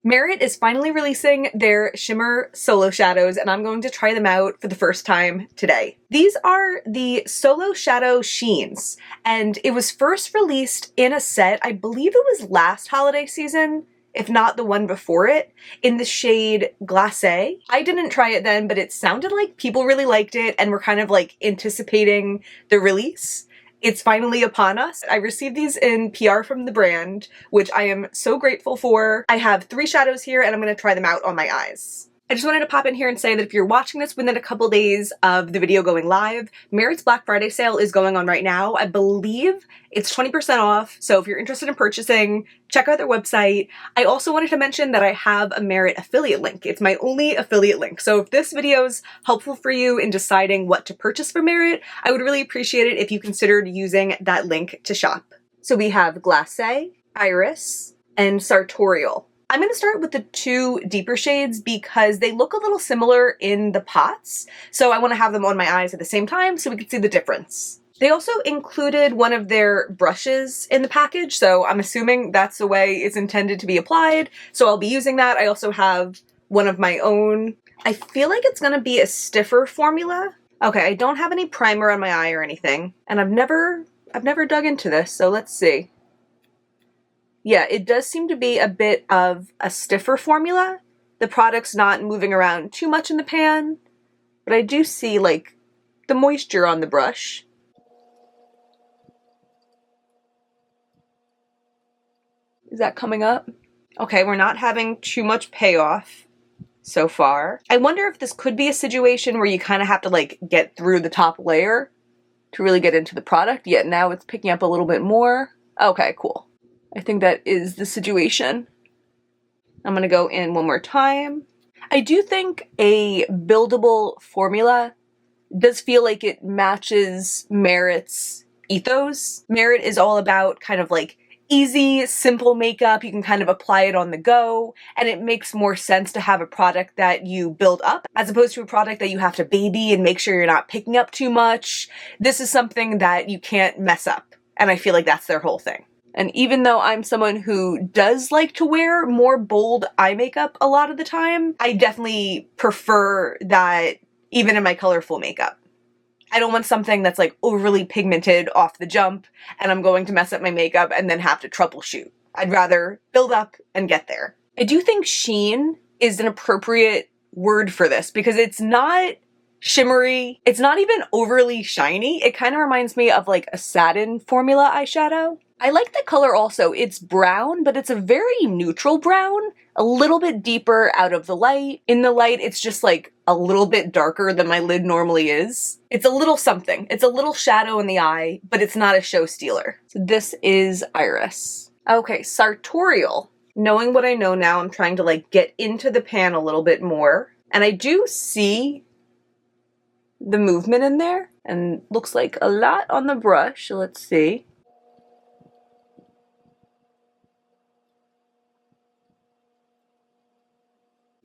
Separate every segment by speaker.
Speaker 1: Merit is finally releasing their shimmer solo shadows, and I'm going to try them out for the first time today. These are the Solo Shadow SHEENs, and it was first released in a set, I believe it was last holiday season, if not the one before it, in the shade Glacé. I didn't try it then, but it sounded like people really liked it and were kind of like anticipating the release. It's finally upon us. I received these in PR from the brand, which I am so grateful for. I have 3 shadows here and I'm going to try them out on my eyes. I just wanted to pop in here and say that if you're watching this within a couple days of the video going live, Merit's Black Friday sale is going on right now. I believe it's 20% off, so if you're interested in purchasing, check out their website. I also wanted to mention that I have a Merit affiliate link. It's my only affiliate link, so if this video is helpful for you in deciding what to purchase from Merit, I would really appreciate it if you considered using that link to shop. So we have Glacé, Iris, and Sartorial. I'm going to start with the 2 deeper shades because they look a little similar in the pots, so I want to have them on my eyes at the same time so we can see the difference. They also included one of their brushes in the package, so I'm assuming that's the way it's intended to be applied, so I'll be using that. I also have one of my own. I feel like it's going to be a stiffer formula. Okay, I don't have any primer on my eye or anything, and I've never dug into this, so let's see. Yeah, it does seem to be a bit of a stiffer formula. The product's not moving around too much in the pan, but I do see, like, the moisture on the brush. Is that coming up? Okay, we're not having too much payoff so far. I wonder if this could be a situation where you kind of have to, like, get through the top layer to really get into the product, yet now it's picking up a little bit more. Okay, cool. I think that is the situation. I'm gonna go in one more time. I do think a buildable formula does feel like it matches Merit's ethos. Merit is all about kind of like easy, simple makeup. You can kind of apply it on the go, and it makes more sense to have a product that you build up as opposed to a product that you have to baby and make sure you're not picking up too much. This is something that you can't mess up, and I feel like that's their whole thing. And even though I'm someone who does like to wear more bold eye makeup a lot of the time, I definitely prefer that even in my colorful makeup. I don't want something that's like overly pigmented off the jump and I'm going to mess up my makeup and then have to troubleshoot. I'd rather build up and get there. I do think sheen is an appropriate word for this because it's not shimmery. It's not even overly shiny. It kind of reminds me of like a satin formula eyeshadow. I like the color also. It's brown, but it's a very neutral brown, a little bit deeper out of the light. In the light, it's just like a little bit darker than my lid normally is. It's a little something. It's a little shadow in the eye, but it's not a show stealer. So this is Iris. Okay, Sartorial. Knowing what I know now, I'm trying to like get into the pan a little bit more. And I do see the movement in there and looks like a lot on the brush. So let's see.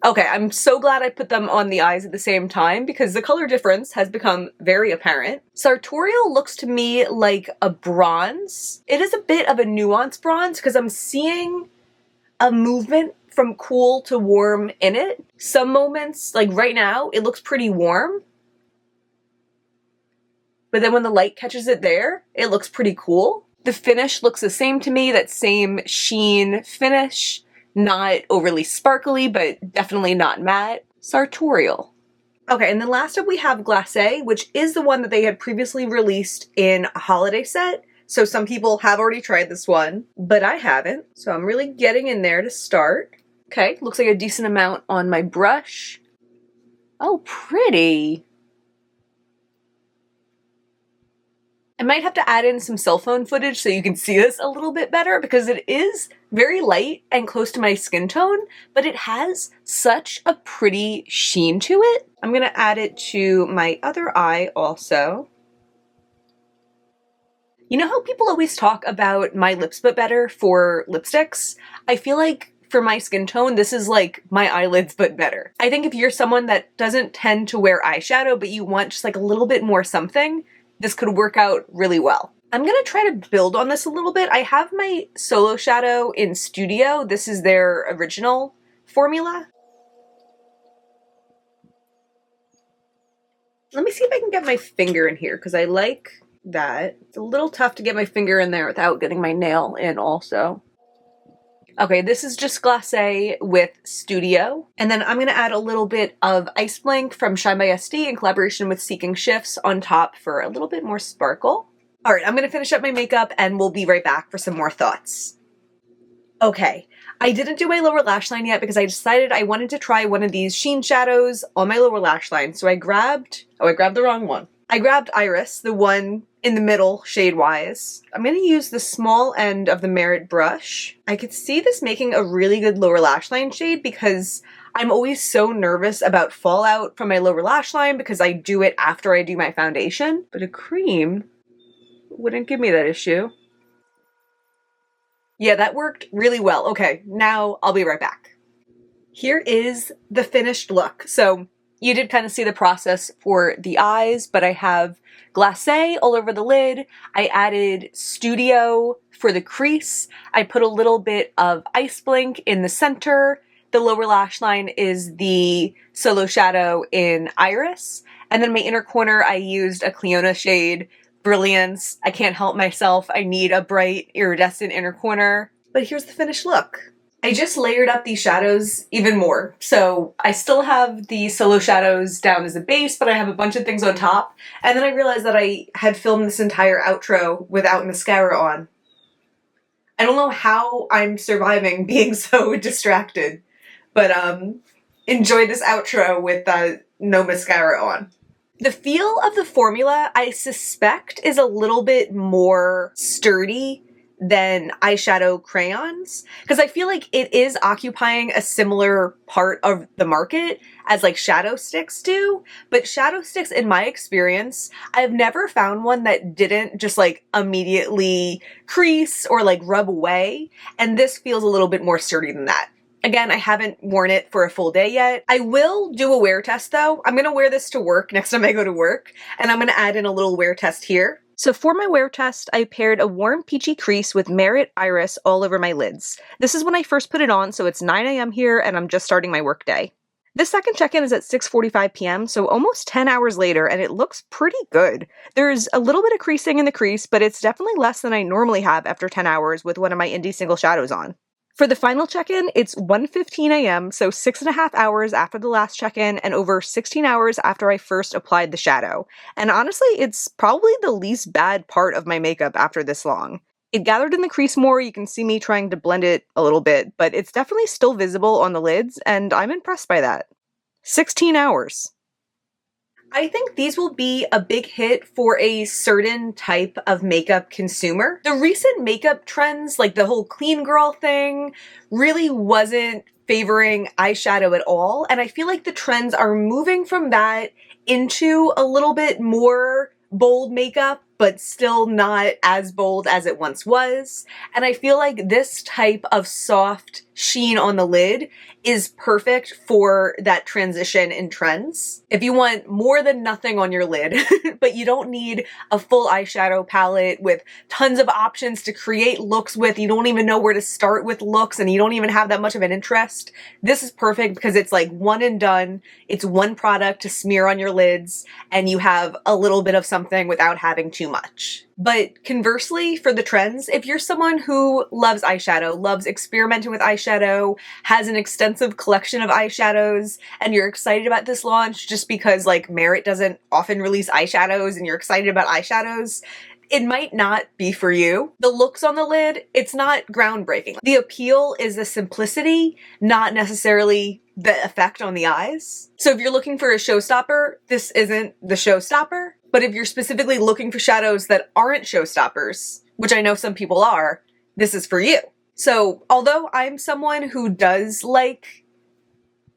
Speaker 1: Okay, I'm so glad I put them on the eyes at the same time because the color difference has become very apparent. Sartorial looks to me like a bronze. It is a bit of a nuanced bronze because I'm seeing a movement from cool to warm in it. Some moments, like right now, it looks pretty warm. But then when the light catches it there, it looks pretty cool. The finish looks the same to me, that same sheen finish. Not overly sparkly, but definitely not matte. Sartorial. Okay, and then last up we have Glacé, which is the one that they had previously released in a holiday set. So some people have already tried this one, but I haven't. So I'm really getting in there to start. Okay, looks like a decent amount on my brush. Oh, pretty. I might have to add in some cell phone footage so you can see this a little bit better because it is very light and close to my skin tone, but it has such a pretty sheen to it. I'm gonna add it to my other eye also. You know how people always talk about my lips but better for lipsticks? I feel like for my skin tone, this is like my eyelids but better. I think if you're someone that doesn't tend to wear eyeshadow but you want just like a little bit more something, this could work out really well. I'm gonna try to build on this a little bit. I have my Solo Shadow in Studio. This is their original formula. Let me see if I can get my finger in here, because I like that. It's a little tough to get my finger in there without getting my nail in also. Okay, this is just Glacé with Studio. And then I'm going to add a little bit of Ice Blink from Shine by SD in collaboration with Seeking Shifts on top for a little bit more sparkle. All right, I'm going to finish up my makeup and we'll be right back for some more thoughts. Okay, I didn't do my lower lash line yet because I decided I wanted to try one of these sheen shadows on my lower lash line. So I grabbed the wrong one. I grabbed Iris, the one in the middle shade-wise. I'm going to use the small end of the Merit brush. I could see this making a really good lower lash line shade because I'm always so nervous about fallout from my lower lash line because I do it after I do my foundation. But a cream wouldn't give me that issue. Yeah, that worked really well. Okay, now I'll be right back. Here is the finished look. So you did kind of see the process for the eyes, but I have Glacé all over the lid. I added Studio for the crease. I put a little bit of Ice Blink in the center. The lower lash line is the Solo Shadow in Iris. And then my inner corner, I used a Cliona shade, Brilliance. I can't help myself. I need a bright iridescent inner corner. But here's the finished look. I just layered up these shadows even more. So I still have the Solo Shadows down as a base, but I have a bunch of things on top. And then I realized that I had filmed this entire outro without mascara on. I don't know how I'm surviving being so distracted, but enjoy this outro with no mascara on. The feel of the formula, I suspect, is a little bit more sturdy than eyeshadow crayons, because I feel like it is occupying a similar part of the market as like shadow sticks do, but shadow sticks, in my experience, I've never found one that didn't just like immediately crease or like rub away, and this feels a little bit more sturdy than that. Again, I haven't worn it for a full day yet. I will do a wear test though. I'm gonna wear this to work next time I go to work, and I'm gonna add in a little wear test here. So for my wear test, I paired a warm peachy crease with Merit Iris all over my lids. This is when I first put it on, so it's 9 a.m. here and I'm just starting my work day. This second check-in is at 6:45 p.m., so almost 10 hours later, and it looks pretty good. There's a little bit of creasing in the crease, but it's definitely less than I normally have after 10 hours with one of my indie single shadows on. For the final check-in, it's 1:15 a.m., so 6.5 hours after the last check-in and over 16 hours after I first applied the shadow. And honestly, it's probably the least bad part of my makeup after this long. It gathered in the crease more, you can see me trying to blend it a little bit, but it's definitely still visible on the lids, and I'm impressed by that. 16 hours. I think these will be a big hit for a certain type of makeup consumer. The recent makeup trends, like the whole clean girl thing, really wasn't favoring eyeshadow at all. And I feel like the trends are moving from that into a little bit more bold makeup, but still not as bold as it once was. And I feel like this type of soft sheen on the lid is perfect for that transition in trends. If you want more than nothing on your lid, but you don't need a full eyeshadow palette with tons of options to create looks with, you don't even know where to start with looks, and you don't even have that much of an interest, this is perfect because it's like one and done. It's one product to smear on your lids, and you have a little bit of something without having too much. But conversely, for the trends, if you're someone who loves eyeshadow, loves experimenting with eyeshadow, has an extensive collection of eyeshadows, and you're excited about this launch just because like Merit doesn't often release eyeshadows and you're excited about eyeshadows, it might not be for you. The looks on the lid, it's not groundbreaking. The appeal is the simplicity, not necessarily the effect on the eyes. So if you're looking for a showstopper, this isn't the showstopper. But if you're specifically looking for shadows that aren't showstoppers, which I know some people are, this is for you. So although I'm someone who does like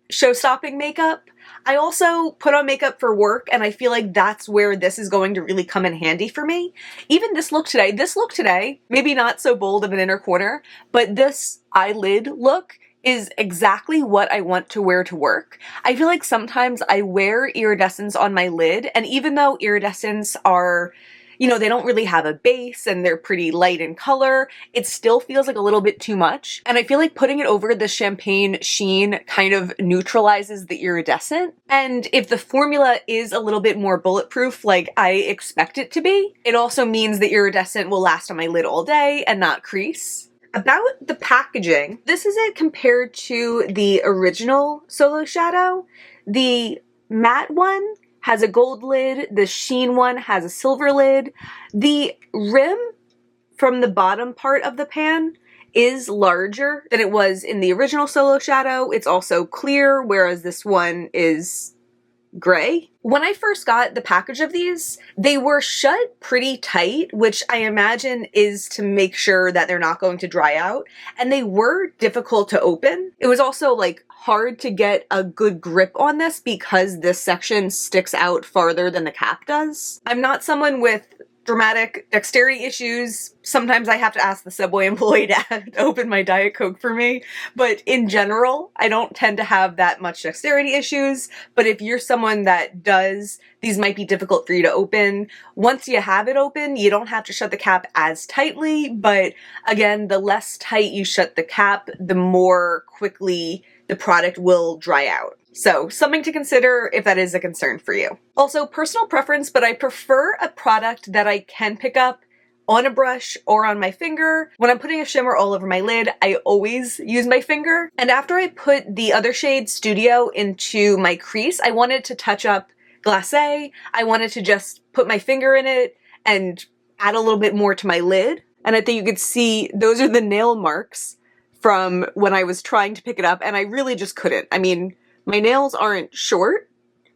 Speaker 1: show-stopping makeup, I also put on makeup for work, and I feel like that's where this is going to really come in handy for me. Even this look today, maybe not so bold of an inner corner, but this eyelid look is exactly what I want to wear to work. I feel like sometimes I wear iridescents on my lid, and even though iridescents are, you know, they don't really have a base and they're pretty light in color. It still feels like a little bit too much. And I feel like putting it over the champagne sheen kind of neutralizes the iridescent. And if the formula is a little bit more bulletproof like I expect it to be, it also means the iridescent will last on my lid all day and not crease. About the packaging, this is it compared to the original Solo Shadow. The matte one has a gold lid, the sheen one has a silver lid. The rim from the bottom part of the pan is larger than it was in the original Solo Shadow. It's also clear, whereas this one is gray. When I first got the package of these, they were shut pretty tight, which I imagine is to make sure that they're not going to dry out, and they were difficult to open. It was also like hard to get a good grip on this because this section sticks out farther than the cap does. I'm not someone with dramatic dexterity issues. Sometimes I have to ask the Subway employee to open my Diet Coke for me, but in general, I don't tend to have that much dexterity issues. But if you're someone that does, these might be difficult for you to open. Once you have it open, you don't have to shut the cap as tightly, but again, the less tight you shut the cap, the more quickly the product will dry out. So something to consider if that is a concern for you. Also, personal preference, but I prefer a product that I can pick up on a brush or on my finger. When I'm putting a shimmer all over my lid, I always use my finger. And after I put the other shade Studio into my crease, I wanted to touch up Glacé. I wanted to just put my finger in it and add a little bit more to my lid. And I think you could see those are the nail marks from when I was trying to pick it up, and I really just couldn't. I mean, my nails aren't short,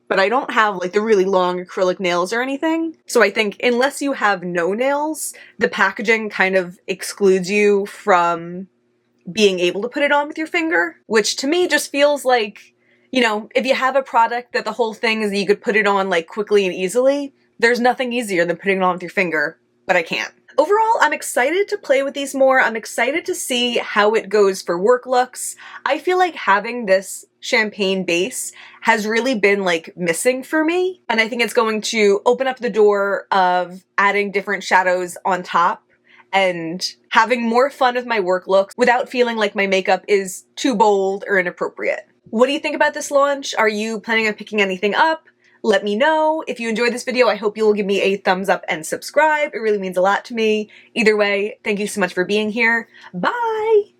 Speaker 1: but I don't have like the really long acrylic nails or anything. So I think unless you have no nails, the packaging kind of excludes you from being able to put it on with your finger, which to me just feels like, you know, if you have a product that the whole thing is that you could put it on like quickly and easily, there's nothing easier than putting it on with your finger, but I can't. Overall, I'm excited to play with these more. I'm excited to see how it goes for work looks. I feel like having this champagne base has really been like missing for me. And I think it's going to open up the door of adding different shadows on top and having more fun with my work looks without feeling like my makeup is too bold or inappropriate. What do you think about this launch? Are you planning on picking anything up? Let me know. If you enjoyed this video, I hope you will give me a thumbs up and subscribe. It really means a lot to me. Either way, thank you so much for being here. Bye!